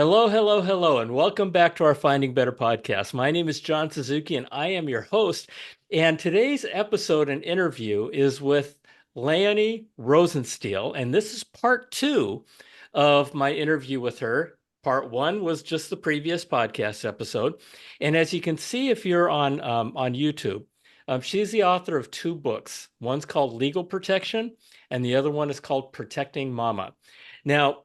Hello, hello, hello, and welcome back to our Finding Better podcast. My name is John Suzuki, and I am your host. And today's episode and interview is with Leonie Rosenstiel, and this is part two of my interview with her. Part one was just the previous podcast episode, and as you can see, if you're on YouTube, she's the author of two books. One's called Legal Protection, and the other one is called Protecting Mama. Now,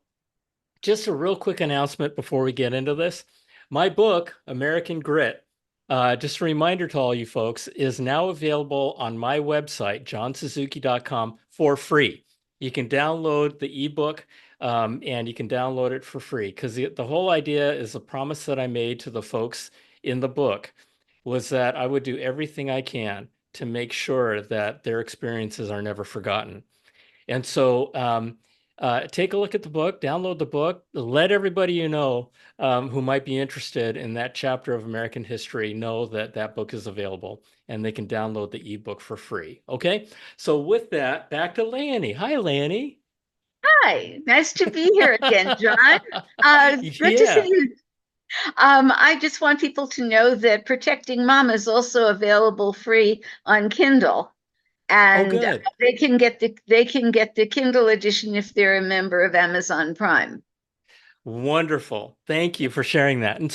just a real quick announcement before we get into this. My book, American Grit, just a reminder to all you folks, is now available on my website, johnsuzuki.com, for free. You can download the ebook and you can download it for free because the whole idea is a promise that I made to the folks in the book was that I would do everything I can to make sure that their experiences are never forgotten. And so take a look at the book, download the book, let everybody you know who might be interested in that chapter of American history know that that book is available and they can download the ebook for free. Okay. So with that, back to Leonie. Hi, Leonie. Hi, nice to be here again, John. Good to see Yeah. you. I just want people to know that Protecting Mom is also available free on Kindle, Oh, and good. they can get the Kindle edition if they're a member of Amazon Prime. Wonderful. Thank you for sharing that. And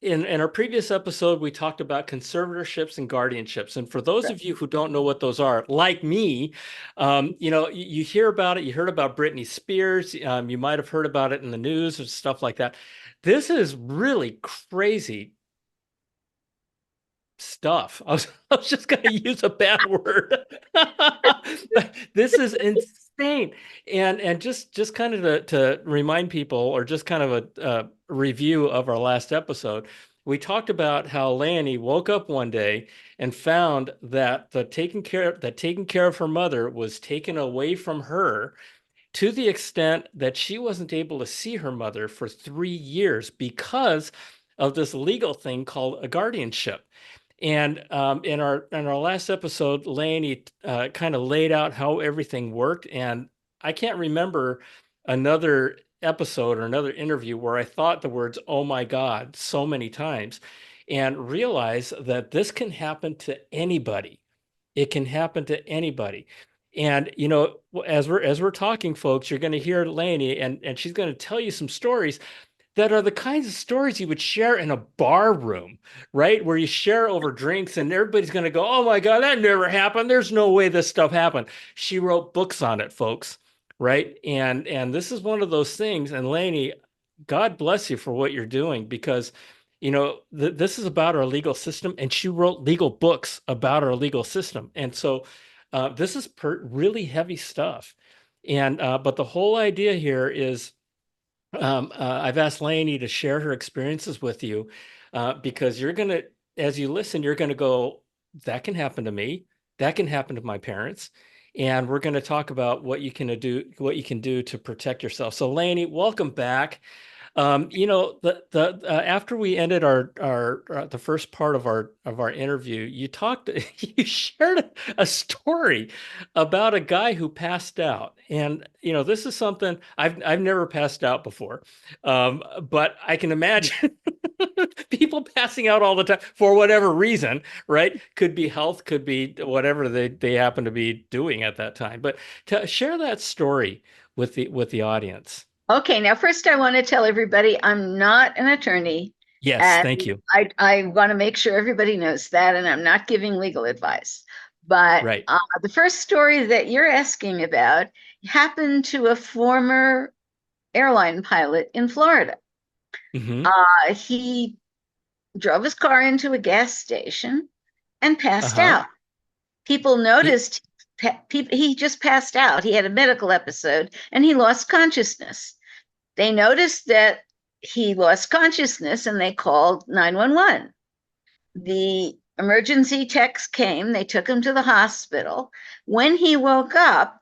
in our previous episode, we talked about conservatorships and guardianships. And for those Right. of you who don't know what those are, like me, you hear about it. You heard about Britney Spears. You might have heard about it in the news or stuff like that. This is really crazy stuff. I was just going to use a bad word. But this is insane. And just kind of to remind people, or just kind of a review of our last episode, we talked about how Lanny woke up one day and found that taking care of her mother was taken away from her to the extent that she wasn't able to see her mother for 3 years because of this legal thing called a guardianship. And in our last episode, Lainey kind of laid out how everything worked, and I can't remember another episode or another interview where I thought the words "Oh my God" so many times, and realize that this can happen to anybody. It can happen to anybody. And as we're talking, folks, you're going to hear Lainey, and she's going to tell you some stories that are the kinds of stories you would share in a bar room, right? Where you share over drinks and everybody's going to go, "Oh my God, that never happened. There's no way this stuff happened." She wrote books on it, folks, right? And this is one of those things. And Lainey, God bless you for what you're doing because this is about our legal system, and she wrote legal books about our legal system. And so this is really heavy stuff. And but the whole idea here is I've asked Lainey to share her experiences with you because as you listen, you're gonna go, that can happen to me, that can happen to my parents, and we're going to talk about what you can do to protect yourself. So, Lainey, welcome back. The after we ended our the first part of our interview, you shared a story about a guy who passed out, and this is something I've never passed out before, but I can imagine people passing out all the time for whatever reason, right? Could be health, could be whatever they happen to be doing at that time. But to share that story with the audience. Okay, now first I want to tell everybody I'm not an attorney, Yes, and thank you. I want to make sure everybody knows that, and I'm not giving legal advice. But Right. the first story that you're asking about happened to a former airline pilot in Florida. Hmm. He drove his car into a gas station and passed Uh-huh. out. People noticed he just passed out. He had a medical episode and he lost consciousness. They noticed that he lost consciousness and they called 911. The emergency techs came, they took him to the hospital. When he woke up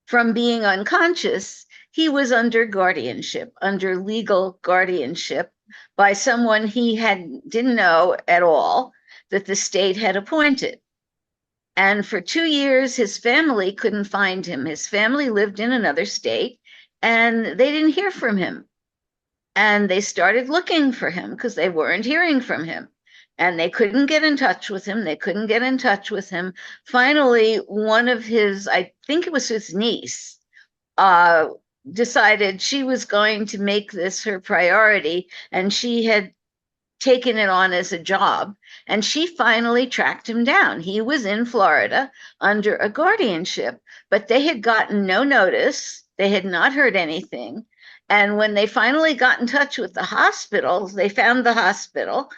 from being unconscious, he was under guardianship, under legal guardianship by someone he didn't know at all that the state had appointed. And for 2 years, his family couldn't find him. His family lived in another state, and they didn't hear from him. And they started looking for him because they weren't hearing from him. And they couldn't get in touch with him. They couldn't get in touch with him. Finally, one of his, I think it was his niece, uh, decided she was going to make this her priority. And she had taken it on as a job. And she finally tracked him down. He was in Florida under a guardianship, but they had gotten no notice. They had not heard anything. And when they finally got in touch with the hospital, they found the hospital.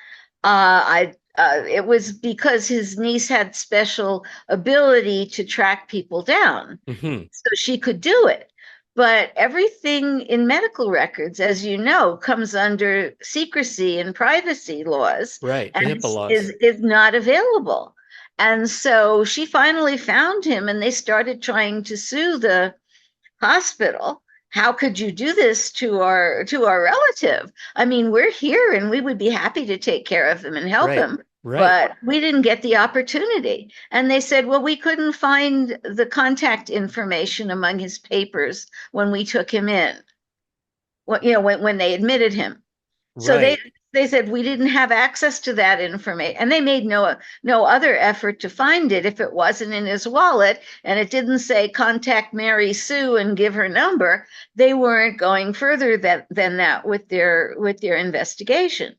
It was because his niece had special ability to track people down, Mm-hmm. so she could do it. But everything in medical records, as you know, comes under secrecy and privacy laws Right. The and HIPAA laws. is not available. And so she finally found him and they started trying to sue the hospital. How could you do this to our relative? I mean, we're here and we would be happy to take care of him and help Right. him, Right. but we didn't get the opportunity. And they said, well, we couldn't find the contact information among his papers when we took him in. When they admitted him. So Right. they said we didn't have access to that information, and they made no other effort to find it if it wasn't in his wallet, and it didn't say contact Mary Sue and give her number. They weren't going further than that with their investigation.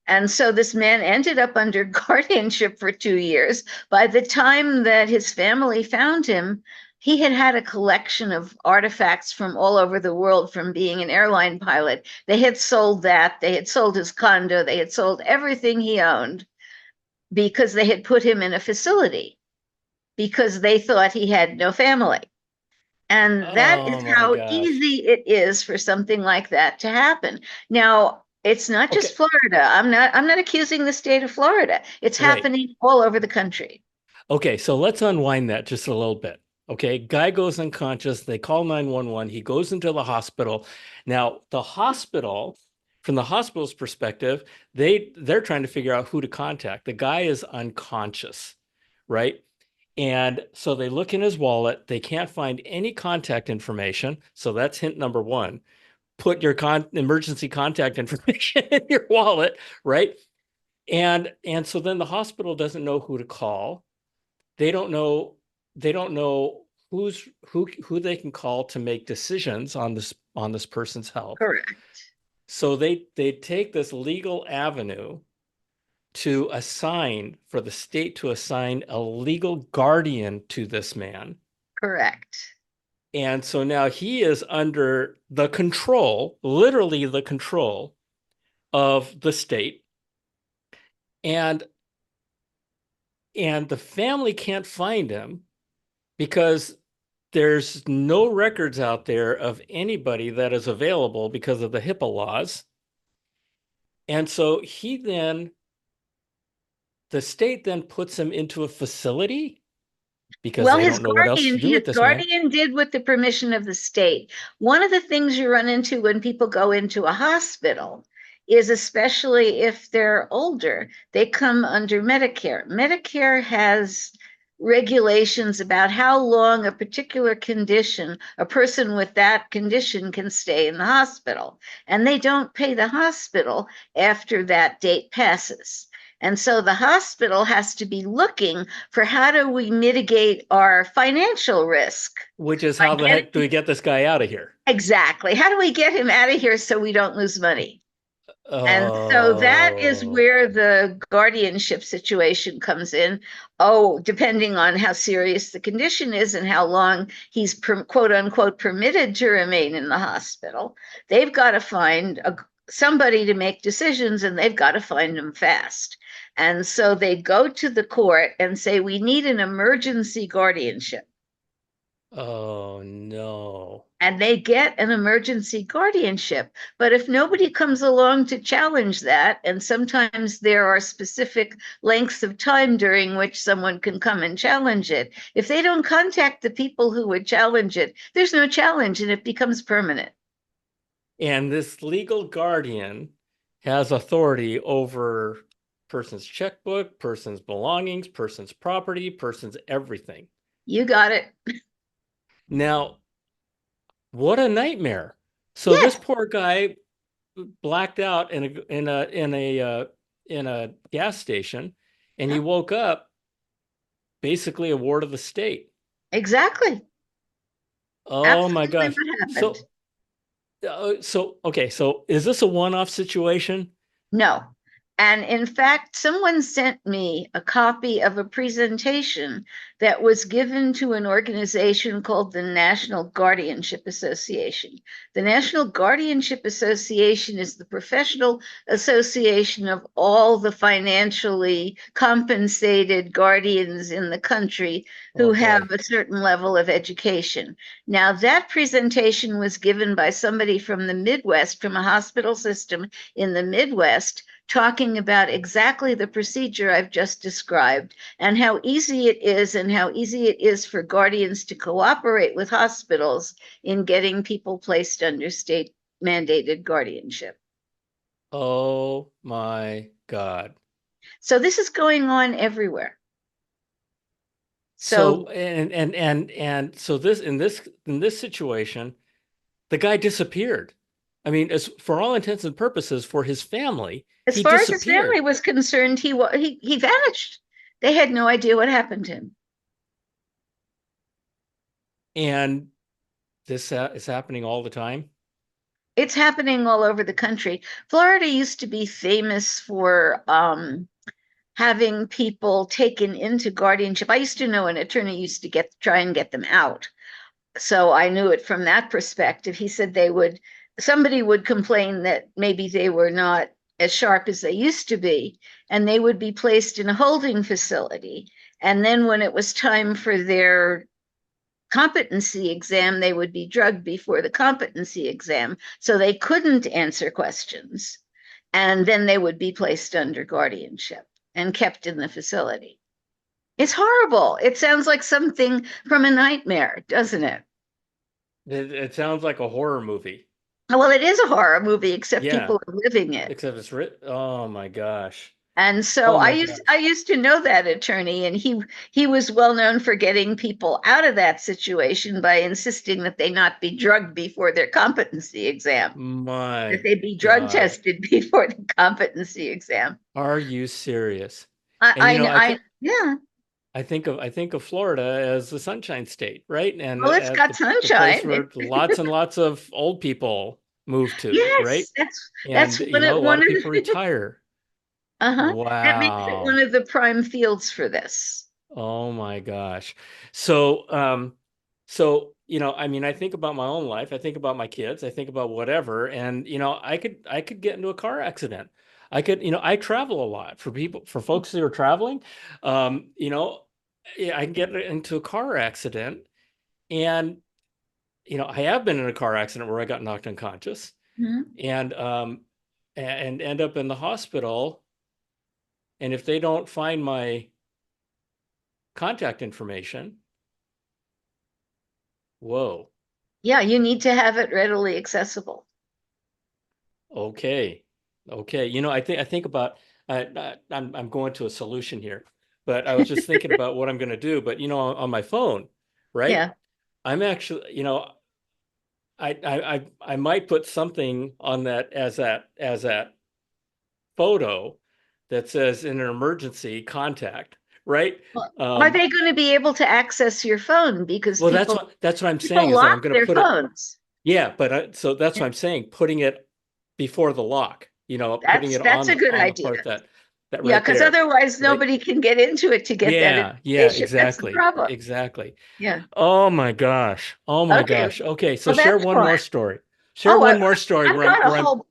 And so this man ended up under guardianship for 2 years. By the time that his family found him, he had had a collection of artifacts from all over the world from being an airline pilot. They had sold that, they had sold his condo, they had sold everything he owned because they had put him in a facility because they thought he had no family. And that is Oh my how gosh. easy it is for something like that to happen. Now, it's not just Okay. Florida. I'm not accusing the state of Florida. It's Right. happening all over the country. Okay, so let's unwind that just a little bit. Okay, guy goes unconscious. They call 911. He goes into the hospital. Now, the hospital, from the hospital's perspective, they're trying to figure out who to contact. The guy is unconscious, right? And so they look in his wallet. They can't find any contact information. So that's hint number one. Put your emergency contact information in your wallet, right? And so then the hospital doesn't know who to call. They don't know they don't know who they can call to make decisions on this person's health. Correct. So they take this legal avenue to assign for the state to assign a legal guardian to this man. Correct. And so now he is under the control, literally the control of the state. And and the family can't find him because there's no records out there of anybody that is available because of the HIPAA laws. And so the state then puts him into a facility because Well, they don't know what else to do his with this man. guardian did with the permission of the state. One of the things you run into when people go into a hospital is, especially if they're older, they come under Medicare. Medicare has regulations about how long a particular condition, a person with that condition can stay in the hospital, and they don't pay the hospital after that date passes. And so the hospital has to be looking for how do we mitigate our financial risk Which is by how the heck do getting we get this guy out of here? exactly how do we get him out of here so we don't lose money? And so that is Oh, where the guardianship situation comes in. Oh, depending on how serious the condition is and how long he's quote unquote permitted to remain in the hospital, they've got to find somebody to make decisions and they've got to find them fast. And so they go to the court and say, we need an emergency guardianship. oh no. And they get an emergency guardianship. But if nobody comes along to challenge that, and sometimes there are specific lengths of time during which someone can come and challenge it, if they don't contact the people who would challenge it, there's no challenge and it becomes permanent. And this legal guardian has authority over person's checkbook, person's belongings, person's property, person's everything. You got it. Now, What a nightmare. So this Yes, poor guy blacked out in a gas station, and he woke up basically a ward of the state. exactly. Oh my Absolutely gosh. what happened. So okay, so is this a one-off situation? No. And in fact, someone sent me a copy of a presentation that was given to an organization called the National Guardianship Association. The National Guardianship Association is the professional association of all the financially compensated guardians in the country Oh who have boy. a certain level of education. Now, that presentation was given by somebody from the Midwest, from a hospital system in the Midwest, talking about exactly the procedure I've just described and how easy it is, and how easy it is for guardians to cooperate with hospitals in getting people placed under state mandated guardianship. Oh my God. So this is going on everywhere. So So and so this situation, the guy disappeared. I mean, as for all intents and purposes, for his family, as he far as his family disappeared. was concerned, he vanished. They had no idea what happened to him. And this is happening all the time. It's happening all over the country. Florida used to be famous for having people taken into guardianship. I used to know an attorney used to try and get them out. So I knew it from that perspective. He said somebody would complain that maybe they were not as sharp as they used to be, and they would be placed in a holding facility. And then when it was time for their competency exam, they would be drugged before the competency exam. So they couldn't answer questions. And then they would be placed under guardianship and kept in the facility. It's horrible. It sounds like something from a nightmare, doesn't it? It sounds like a horror movie. Well, it is a horror movie, except Yeah, people are living it. except it's written. Oh my gosh. And so Oh I my used I gosh. used to know that attorney, and he was well known for getting people out of that situation by insisting that they not be drugged before their competency exam, that My they be drug God. tested before the competency exam. Are you serious? And I, yeah. I think of Florida as the Sunshine State, right? And Well, it's got the place sunshine. where lots and lots of old people move to, right? Yes, that's And a one lot of of people the retire. uh-huh. That makes it one Wow. of the prime fields for this. Oh my gosh. So I mean, I think about my own life. I think about my kids. I think about whatever. And, I could get into a car accident. I travel a lot for folks who are traveling. Yeah, I can get into a car accident. And, I have been in a car accident where I got knocked unconscious Mhm. and end up in the hospital. And if they don't find my contact information, whoa. Yeah, you need to have it readily accessible. Okay. Okay. I think about I'm going to a solution here, but I was just thinking about what I'm going to do. But on my phone, right? Yeah. I'm actually, I might put something on that as that photo that says in an emergency contact, right? Well, are Um, they going to be able to access your phone? Because well, that's what I'm saying people is that lock I'm going to their put it. phones. Yeah, but so that's what I'm saying, putting it before the lock, putting it That's a on good on the idea. part that Yeah, right because there, otherwise right? nobody can get into it to get that Yeah, information. That's the exactly. problem. Exactly. Yeah. Oh my gosh. Oh my Okay. gosh. Okay, so Well, share that's one fine. more story. Share Oh, one more story I've where I'm got a where I'm whole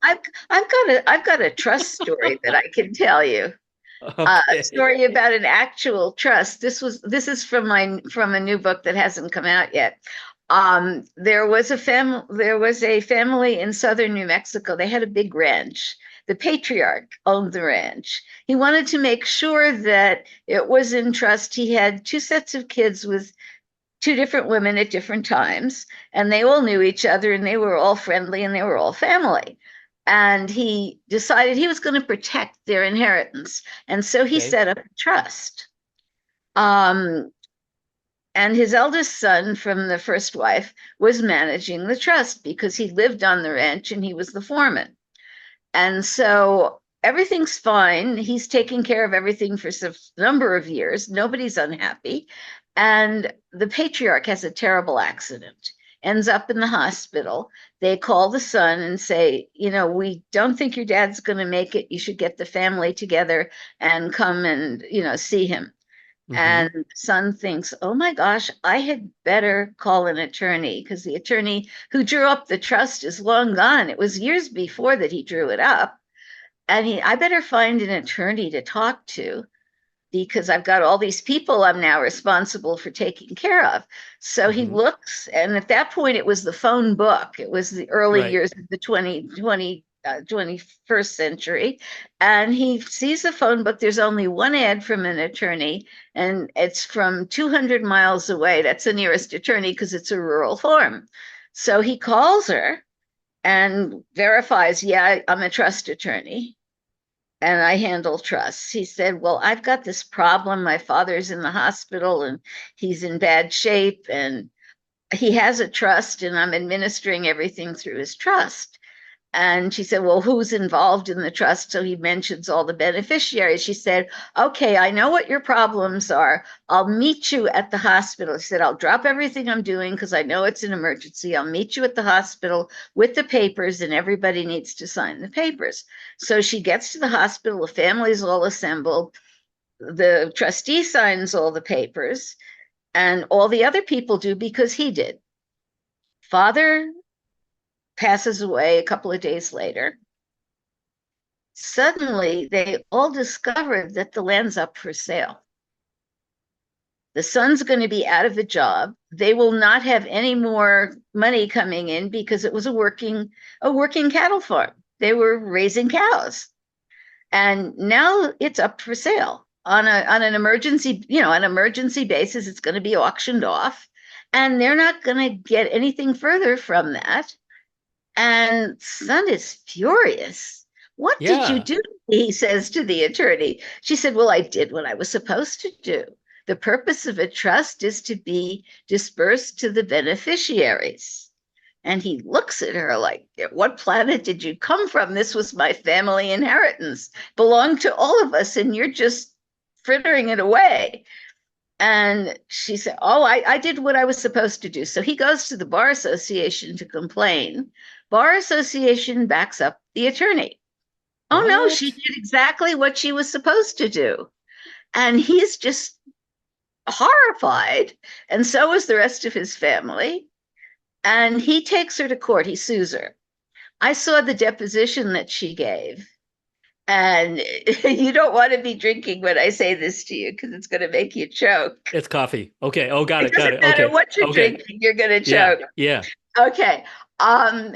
I've got a trust story that I can tell you. A okay. story about an actual trust. This is from a new book that hasn't come out yet. There was a family in southern New Mexico. They had a big ranch. The patriarch owned the ranch. He wanted to make sure that it was in trust. He had two sets of kids with two different women at different times, and they all knew each other, and they were all friendly, and they were all family. And he decided he was going to protect their inheritance. And so he Okay. set up a trust. Um, And his eldest son from the first wife was managing the trust because he lived on the ranch and he was the foreman. And so everything's fine. He's taking care of everything for some number of years. Nobody's unhappy. And the patriarch has a terrible accident, ends up in the hospital. They call the son and say, we don't think your dad's going to make it. You should get the family together and come and, see him. Mm-hmm. And the son thinks, oh my gosh, I had better call an attorney because the attorney who drew up the trust is long gone. It was years before that he drew it up. And I better find an attorney to talk to because I've got all these people I'm now responsible for taking care of. So he Mm-hmm. looks, and at that point, it was the phone book. It was the early Right. years of the 21st century. And he sees the phone book. There's only one ad from an attorney, and it's from 200 miles away. That's the nearest attorney because it's a rural farm. So he calls her and verifies, yeah, I'm a trust attorney and I handle trusts. He said, well, I've got this problem. My father's in the hospital and he's in bad shape and he has a trust and I'm administering everything through his trust. And she said, well, who's involved in the trust? So he mentions all the beneficiaries. She said, okay, I know what your problems are. I'll meet you at the hospital. She said, I'll drop everything I'm doing because I know it's an emergency. I'll meet you at the hospital with the papers and everybody needs to sign the papers. So she gets to the hospital. The family's all assembled. The trustee signs all the papers and all the other people do because he did. Father passes away a couple of days later. Suddenly they all discovered that the land's up for sale. The son's going to be out of a job. They will not have any more money coming in because it was a working cattle farm. They were raising cows. And now it's up for sale on an emergency basis. It's going to be auctioned off. And they're not going to get anything further from that. And son is furious. What did you Yeah. do? He says to the attorney. She said, well, I did what I was supposed to do. The purpose of a trust is to be dispersed to the beneficiaries. And he looks at her like, what planet did you come from? This was my family inheritance, belonged to all of us, and you're just frittering it away. And she said, oh, I did what I was supposed to do. So he goes to the Bar Association to complain. Bar Association backs up the attorney. Oh, no, she What? did exactly what she was supposed to do. And he's just horrified. And so is the rest of his family. And he takes her to court. He sues her. I saw the deposition that she gave. And you don't want to be drinking when I say this to you because it's going to make you choke. It's coffee. Okay. Oh, got It it. Got doesn't it. matter Okay. what you're Okay. drinking, you're going to Yeah. choke. Yeah. Okay. Um,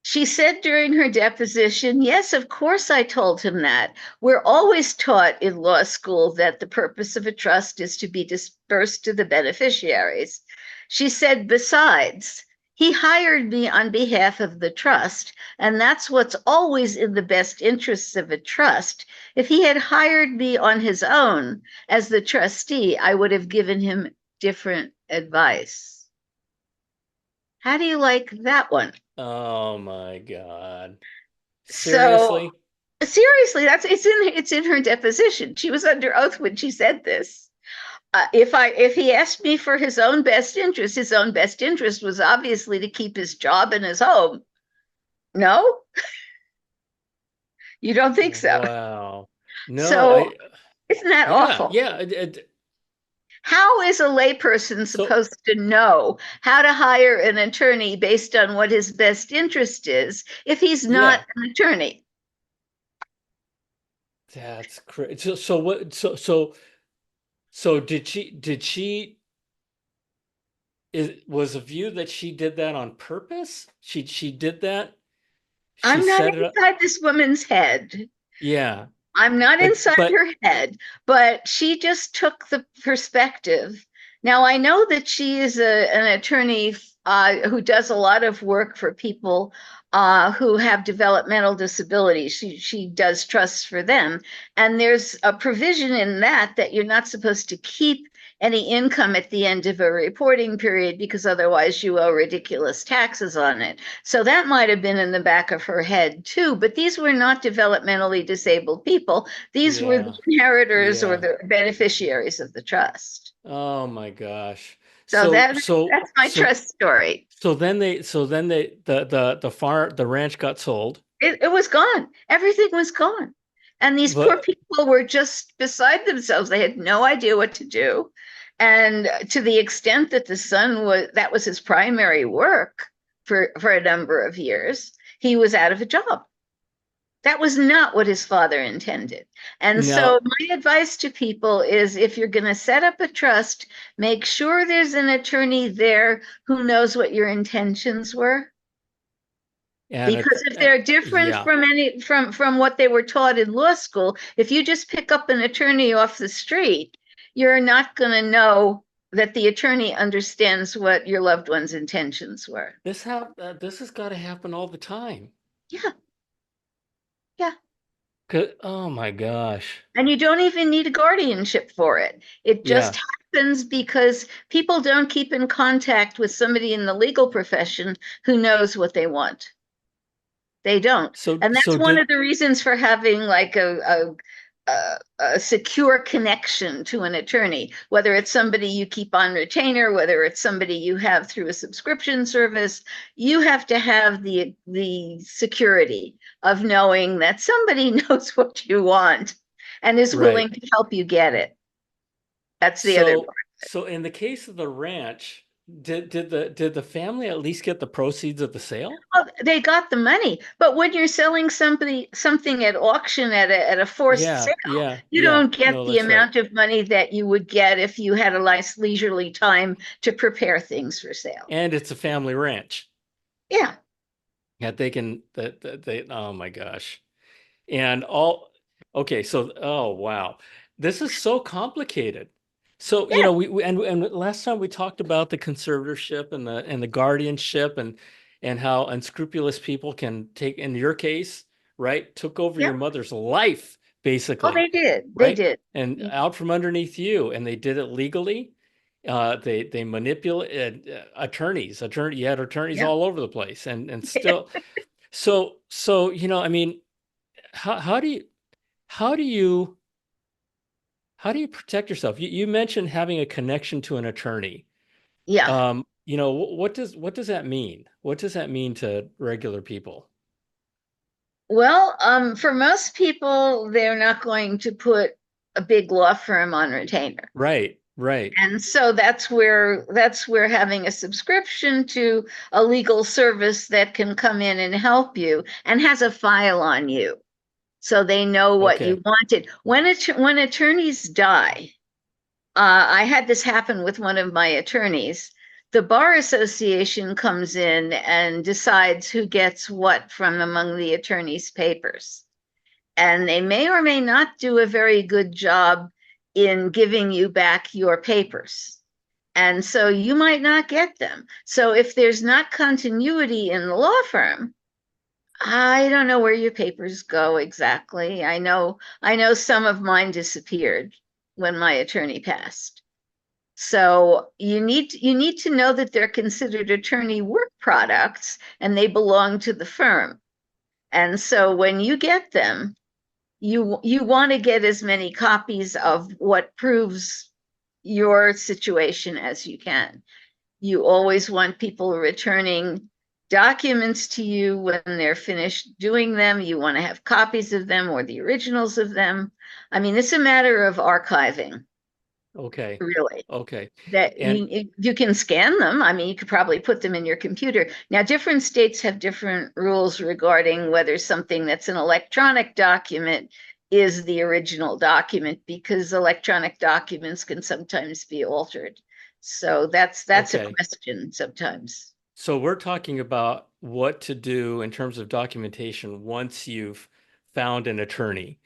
she said during her deposition, yes, of course I told him that. We're always taught in law school that the purpose of a trust is to be dispersed to the beneficiaries. She said, besides, he hired me on behalf of the trust, and that's what's always in the best interests of a trust. If he had hired me on his own as the trustee, I would have given him different advice. How do you like that one? Oh my God. So Seriously? seriously, it's in her deposition. She was under oath when she said this. If he asked me for his own best interest was obviously to keep his job and his home. No, you don't think so. Wow. No, So isn't that yeah, awful? yeah. How is a layperson So supposed to know how to hire an attorney based on what his best interest is if he's not yeah, an attorney? that's crazy. So what? So was a view that she did that on purpose? She did that. She I'm not set it up. inside this woman's head. Yeah, I'm not but inside but her head, but she just took the perspective. Now, I know that she is an attorney who does a lot of work for people who have developmental disabilities. She does trusts for them. And there's a provision in that you're not supposed to keep any income at the end of a reporting period because otherwise you owe ridiculous taxes on it. So that might have been in the back of her head too, but these were not developmentally disabled people. These were the Yeah. inheritors or Yeah. the beneficiaries of the trust. Oh my gosh. So So that so that's my so trust story. so then they the ranch got sold. It was gone. Everything was gone. And these poor But people were just beside themselves. They had no idea what to do. And to the extent that the son was, that was his primary work for a number of years, he was out of a job. That was not what his father intended. And so, now my advice to people is if you're going to set up a trust, make sure there's an attorney there who knows what your intentions were, and because if they're different yeah. from from what they were taught in law school, if you just pick up an attorney off the street, you're not going to know that the attorney understands what your loved one's intentions were. This has got to happen all the time. Yeah, yeah. Oh my gosh. And you don't even need a guardianship for it. It just Yeah. happens because people don't keep in contact with somebody in the legal profession who knows what they want. They don't. So And that's so one did of the reasons for having like a secure connection to an attorney, whether it's somebody you keep on retainer, whether it's somebody you have through a subscription service. You have to have the security of knowing that somebody knows what you want and is willing right. to help you get it. That's the other So part. so in the case of the ranch, did the family at least get the proceeds of the sale? Oh, they got the money, but when you're selling somebody something at auction at a forced Yeah, sale, yeah, you yeah. don't get No, the that's right. amount of money that you would get if you had a nice leisurely time to prepare things for sale. And it's a family ranch Yeah, that they can that they oh my gosh. And all okay, so oh wow. This is so complicated. So, yeah, and last time we talked about the conservatorship and the guardianship and how unscrupulous people can take, in your case, right, took over yeah. your mother's life, Oh, basically, they did. They right? did. And out from underneath you, and they did it legally. They manipulate you had attorneys Yeah, all over the place, and still so I mean, how do you how do you how do you protect yourself? You mentioned having a connection to an attorney. yeah. What does that mean? What does that mean to regular people? Well, for most people, they're not going to put a big law firm on retainer. Right, right. And so that's where having a subscription to a legal service that can come in and help you and has a file on you so they know what you Okay, wanted. When attorneys die, I had this happen with one of my attorneys. The bar association comes in and decides who gets what from among the attorney's papers, and they may or may not do a very good job in giving you back your papers. And so you might not get them. So if there's not continuity in the law firm, I don't know where your papers go exactly. I know some of mine disappeared when my attorney passed. So you need to know that they're considered attorney work products and they belong to the firm. And so when you get them, you want to get as many copies of what proves your situation as you can. You always want people returning documents to you when they're finished doing them. You want to have copies of them or the originals of them. I mean, it's a matter of archiving, okay, really. okay. That And you can scan them. I mean, you could probably put them in your computer. Now, different states have different rules regarding whether something that's an electronic document is the original document, because electronic documents can sometimes be altered. So that's a okay. question sometimes. So we're talking about what to do in terms of documentation once you've found an attorney.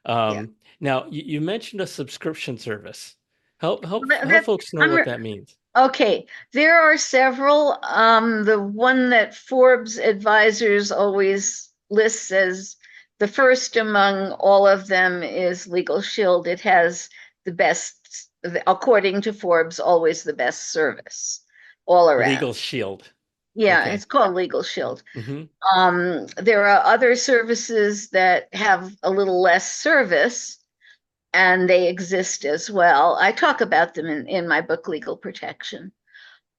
Yeah. Now you mentioned a subscription service. Help That, folks know I'm what that means. okay. There are several. The one that Forbes advisors always lists as the first among all of them is Legal Shield. It has the best according to Forbes, always the best service all around. Legal Shield. Yeah, it's Okay. called Legal Shield. Hmm. There are other services that have a little less service, and they exist as well. I talk about them in my book, Legal Protection.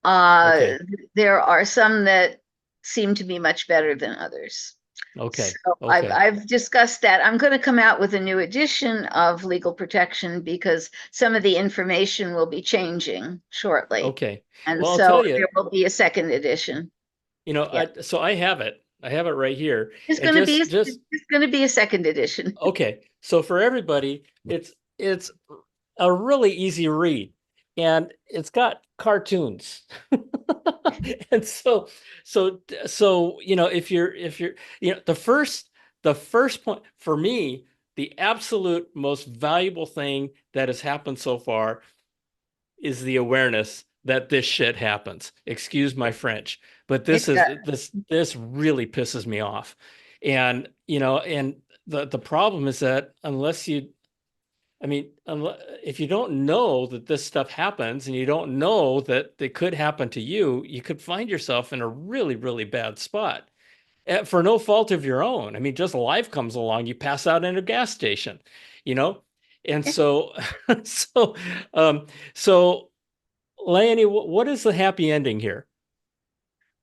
Uh, Okay. there are some that seem to be much better than others. So Okay. I've Okay. I've discussed that. I'm going to come out with a new edition of Legal Protection because some of the information will be changing shortly. Okay. And Well, I'll so tell you, there will be a second edition. Yeah. so I have it. I have it right here. There's And going to be just there's going to be a second edition. okay. So for everybody, it's a really easy read, and it's got cartoons. And so if you're the first point for me, the absolute most valuable thing that has happened so far is the awareness that this shit happens. Excuse my French, but It this is does. this really pisses me off. And the problem is that unless you I mean, if you don't know that this stuff happens and you don't know that it could happen to you, you could find yourself in a really, really bad spot for no fault of your own. I mean, just life comes along, you pass out in a gas station, you know? And so, so, um, so Leonie, what is the happy ending here?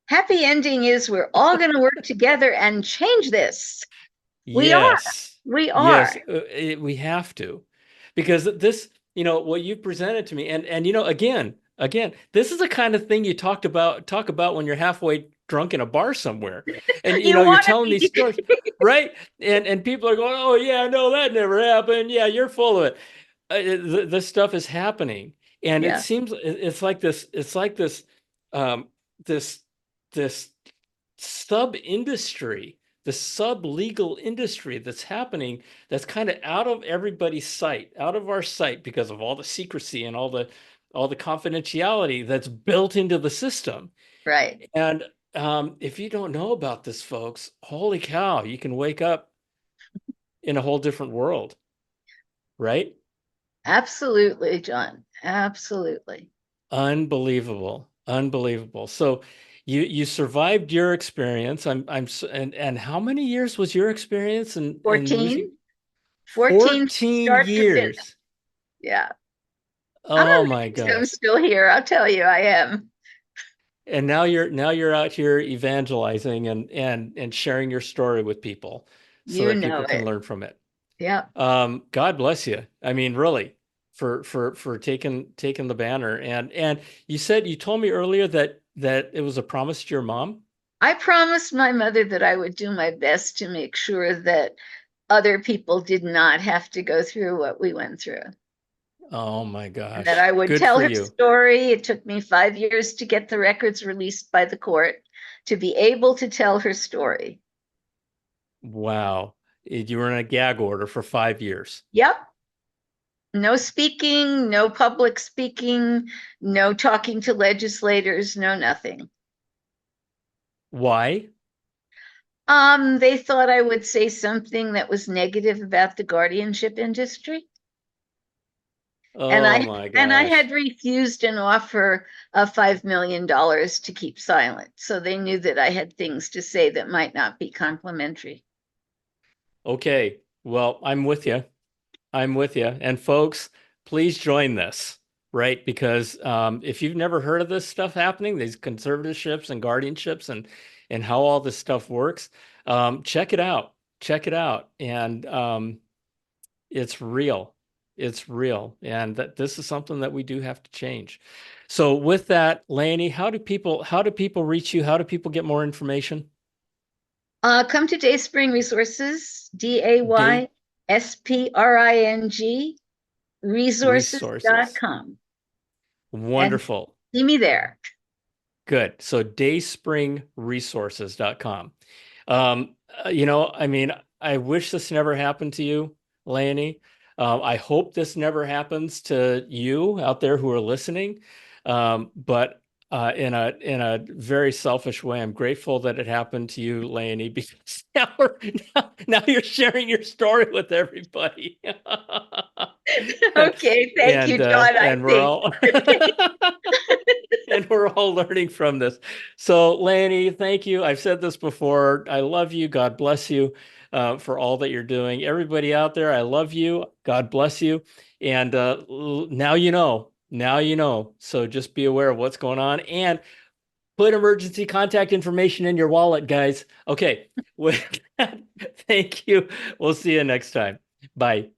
Happy ending is we're all going to work together and change this. We are. Yes, We yes, are. we have to, because this, what you presented to me, and again, this is the kind of thing you talk about when you're halfway drunk in a bar somewhere, and You you're want to telling these be. stories, right? And people are going, "Oh yeah, no, that never happened. Yeah, you're full of it." This stuff is happening, and it Yeah, seems it's like this. It's like um, this, this sub industry, the sub legal industry that's happening, that's kind of out of everybody's sight, out of our sight because of all the secrecy and all the confidentiality that's built into the system. right. And if you don't know about this, folks, holy cow, you can wake up in a whole different world, right? Absolutely, John. Absolutely. Unbelievable, unbelievable. So you survived your experience. And how many years was your experience in losing? 14? 14 from 14 start to finish. years. Yeah. I'm Oh my amazed I'm gosh. still here. I'll tell you, I am. And now you're out here evangelizing and sharing your story with people so You that know people can it. learn from it. Yeah. God bless you. I mean, really, for taking the banner. And you told me earlier that it was a promise to your mom. I promised my mother that I would do my best to make sure that other people did not have to go through what we went through. Oh my And that gosh. I would Good tell for her you. story. It took me 5 years to get the records released by the court to be able to tell her story. Wow. You were in a gag order for 5 years. Yep. No speaking, no public speaking, no talking to legislators, no nothing. Why? They thought I would say something that was negative about the guardianship industry. And Oh I my and I gosh. had refused an offer of $5 million to keep silent. So they knew that I had things to say that might not be complimentary. Okay. Well, I'm with you. I'm with you. And folks, please join this, right? Because if you've never heard of this stuff happening, these conservatorships and guardianships and how all this stuff works, check it out. Check it out. And it's real. It's real. And that this is something that we do have to change. So with that, Laney, how do people reach you? How do people get more information? Come to Dayspring Resources, Day DAYSPRING resources. resources.com, and Wonderful. see me there. Good. So dayspringresources.com. I mean, I wish this never happened to you, Leonie. I hope this never happens to you out there who are listening. But in a very selfish way, I'm grateful that it happened to you, Leonie, because now you're sharing your story with everybody. Okay, thank you, John. I And we're think. all and we're all learning from this. So, Leonie, thank you. I've said this before. I love you. God bless you for all that you're doing. Everybody out there, I love you. God bless you. And now you know. Now you know. So just be aware of what's going on and put emergency contact information in your wallet, guys. Okay. With that, thank you. We'll see you next time. Bye.